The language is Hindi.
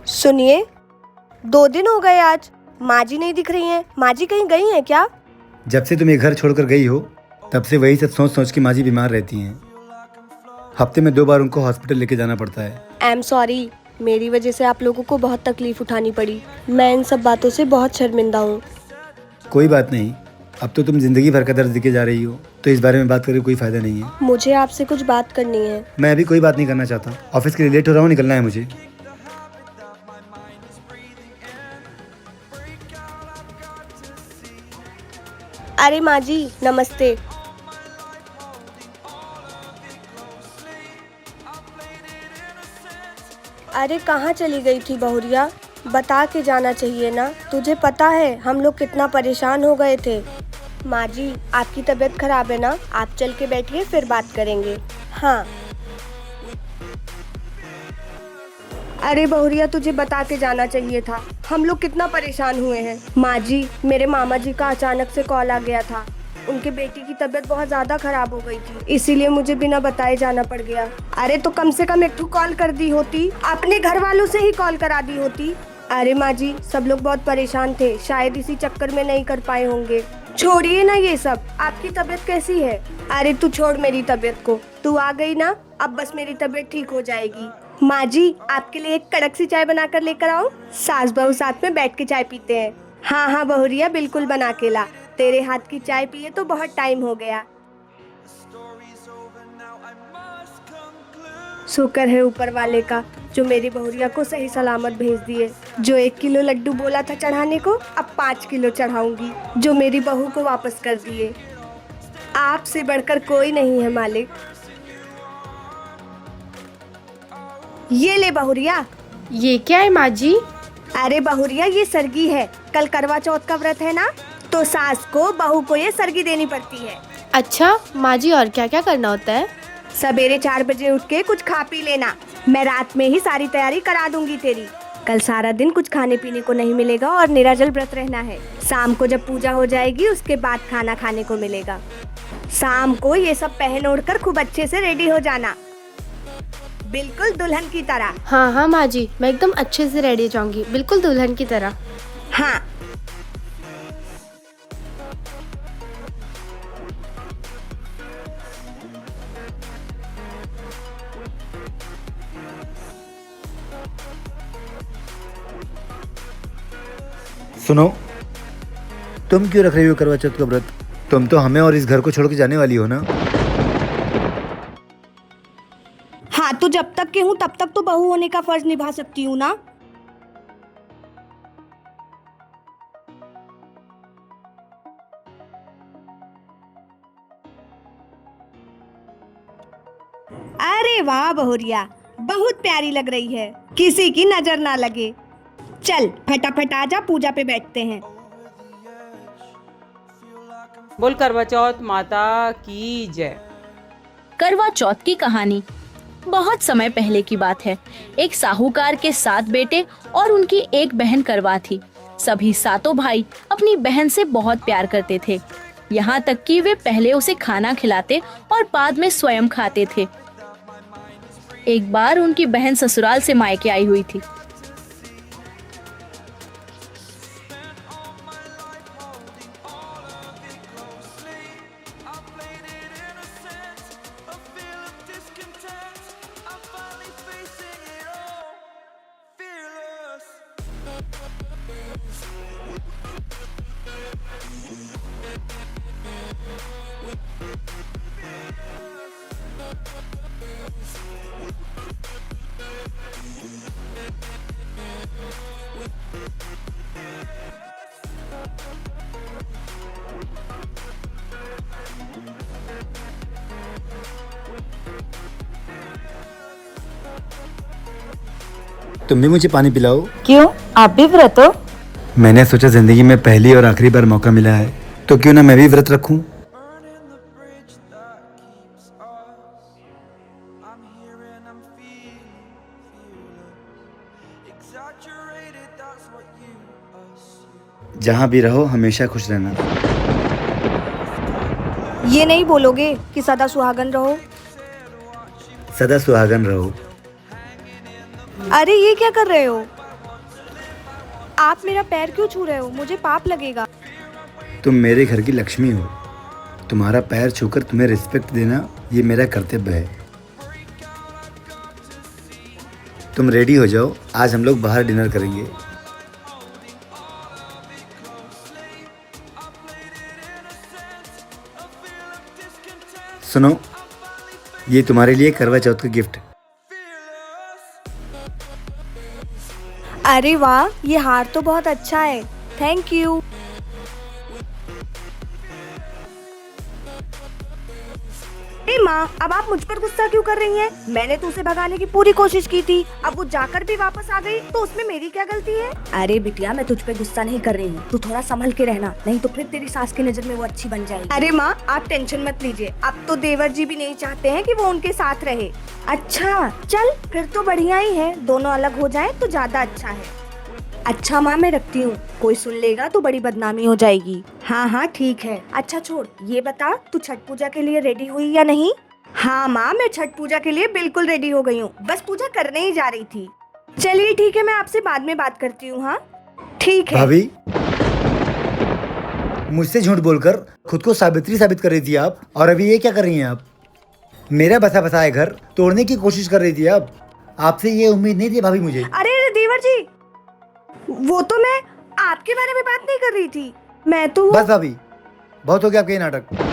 सुनिए, 2 दिन हो गए आज, माँ जी नहीं दिख रही हैं। माँ जी कहीं गई हैं क्या? जब से तुम ये घर छोड़कर गई हो तब से वही सब सोच सोच के माँ जी बीमार रहती हैं। हफ्ते में 2 बार उनको हॉस्पिटल लेके जाना पड़ता है। आई एम सॉरी, मेरी वजह से आप लोगों को बहुत तकलीफ उठानी पड़ी। मैं इन सब बातों से बहुत शर्मिंदा हूँ। कोई बात नहीं, अब तो तुम जिंदगी भर का दर्द दिखे जा रही हो, तो इस बारे में बात करके कोई फायदा नहीं है। मुझे आपसे कुछ बात करनी है। मैं अभी कोई बात नहीं करना चाहता। ऑफिस के लिए लेट हो रहा हूँ, निकलना है मुझे। अरे माँ जी, नमस्ते। अरे कहाँ चली गई थी बहुरिया? बता के जाना चाहिए ना। तुझे पता है हम लोग कितना परेशान हो गए थे। माँ जी, आपकी तबीयत खराब है ना? आप चल के बैठिए, फिर बात करेंगे। हाँ। अरे बहुरिया, तुझे बता के जाना चाहिए था। हम लोग कितना परेशान हुए हैं। माँ जी, मेरे मामा जी का अचानक से कॉल आ गया था। उनके बेटी की तबीयत बहुत ज्यादा खराब हो गई थी, इसीलिए मुझे बिना बताए जाना पड़ गया। अरे तो कम से कम एक ठो कॉल कर दी होती, अपने घर वालों से ही कॉल करा दी होती। अरे माँ जी, सब लोग बहुत परेशान थे, शायद इसी चक्कर में नहीं कर पाए होंगे। छोड़िए ना ये सब। आपकी तबीयत कैसी है? अरे तू छोड़ मेरी तबीयत को, तू आ गई ना, अब बस मेरी तबीयत ठीक हो जाएगी। माँ जी, आपके लिए एक कड़क सी चाय बना कर लेकर आऊं? सास बहू साथ में बैठ के चाय पीते हैं। हाँ हाँ बहुरिया, बिल्कुल बना के ला। तेरे हाथ की चाय पिए तो बहुत टाइम हो गया। शुक्र है ऊपर वाले का, जो मेरी बहुरिया को सही सलामत भेज दिए। जो 1 किलो लड्डू बोला था चढ़ाने को, अब 5 किलो चढ़ाऊंगी। जो मेरी बहू को वापस कर दिए। आपसे बढ़कर कोई नहीं है मालिक। ये ले बहुरिया। ये क्या है माँ जी? अरे बहुरिया, ये सरगी है। कल करवा चौथ का व्रत है ना, तो सास को बहू को ये सरगी देनी पड़ती है। अच्छा माँ जी, और क्या क्या करना होता है? सवेरे 4 बजे उठ के कुछ खा पी लेना। मैं रात में ही सारी तैयारी करा दूंगी तेरी। कल सारा दिन कुछ खाने पीने को नहीं मिलेगा और निराजल व्रत रहना है। शाम को जब पूजा हो जाएगी उसके बाद खाना खाने को मिलेगा। शाम को ये सब पहन ओढ़ कर खूब अच्छे से रेडी हो जाना, बिल्कुल दुल्हन की तरह। हाँ हाँ माँ जी, मैं एकदम अच्छे से रेडी हो जाऊंगी, बिल्कुल दुल्हन की तरह। हाँ। सुनो, तुम क्यों रख रही हो करवा चौथ का व्रत? तुम तो हमें और इस घर को छोड़ के जाने वाली हो ना। हाँ, तो जब तक के हूँ तब तक तो बहू होने का फर्ज निभा सकती हूँ ना। अरे वाह बहुरिया, बहुत प्यारी लग रही है, किसी की नजर ना लगे। चल फटाफट आजा, पूजा पे बैठते हैं। बोल करवा चौथ माता की जय। करवा चौथ की कहानी बहुत समय पहले की बात है। एक साहूकार के 7 बेटे और उनकी एक बहन करवा थी। सभी 7 भाई अपनी बहन से बहुत प्यार करते थे, यहाँ तक कि वे पहले उसे खाना खिलाते और बाद में स्वयं खाते थे। एक बार उनकी बहन ससुराल से मायके आई हुई थी। तुम भी मुझे पानी पिलाओ। क्यों, आप भी व्रत हो? मैंने सोचा जिंदगी में पहली और आखिरी बार मौका मिला है, तो क्यों ना मैं भी व्रत रखूं। जहाँ भी रहो हमेशा खुश रहना। ये नहीं बोलोगे कि सदा सुहागन रहो? सदा सुहागन रहो। अरे ये क्या कर रहे हो? आप मेरा पैर क्यों छू रहे हो? मुझे पाप लगेगा। तुम मेरे घर की लक्ष्मी हो। तुम्हारा पैर छूकर तुम्हें रिस्पेक्ट देना ये मेरा कर्तव्य है। तुम रेडी हो जाओ, आज हम लोग बाहर डिनर करेंगे। सुनो, ये तुम्हारे लिए करवा चौथ का गिफ्ट। अरे वाह, ये हार तो बहुत अच्छा है। Thank you. माँ, अब आप मुझ पर गुस्सा क्यों कर रही हैं? मैंने तो उसे भगाने की पूरी कोशिश की थी। अब वो जाकर भी वापस आ गई तो उसमें मेरी क्या गलती है? अरे बिटिया, मैं तुझ पे गुस्सा नहीं कर रही हूँ। तू थोड़ा संभल के रहना, नहीं तो फिर तेरी सास की नजर में वो अच्छी बन जाएगी। अरे माँ, आप टेंशन मत लीजिए। अब तो देवर जी भी नहीं चाहते हैं कि वो उनके साथ रहे। अच्छा, चल फिर तो बढ़िया ही है। दोनों अलग हो जाए तो ज्यादा अच्छा है। अच्छा माँ, मैं रखती हूँ। कोई सुन लेगा तो बड़ी बदनामी हो जाएगी। हाँ हाँ ठीक है। अच्छा छोड़, ये बता तू छठ पूजा के लिए रेडी हुई या नहीं? हाँ माँ, मैं छठ पूजा के लिए बिल्कुल रेडी हो गई हूँ। बस पूजा करने ही जा रही थी। चलिए ठीक है, मैं आपसे बाद में बात करती हूँ। हाँ ठीक है। भाभी, मुझसे झूठ बोलकर खुद को सावित्री साबित कर रही थी आप, और अभी ये क्या कर रही हैं आप? मेरा बसा बसाया घर तोड़ने की कोशिश कर रही थी आप। आपसे ये उम्मीद नहीं थी भाभी मुझे। अरे देवर जी, वो तो मैं आपके बारे में बात नहीं कर रही थी। मैं तो बस भाभी, बहुत हो गया आपके ये नाटक।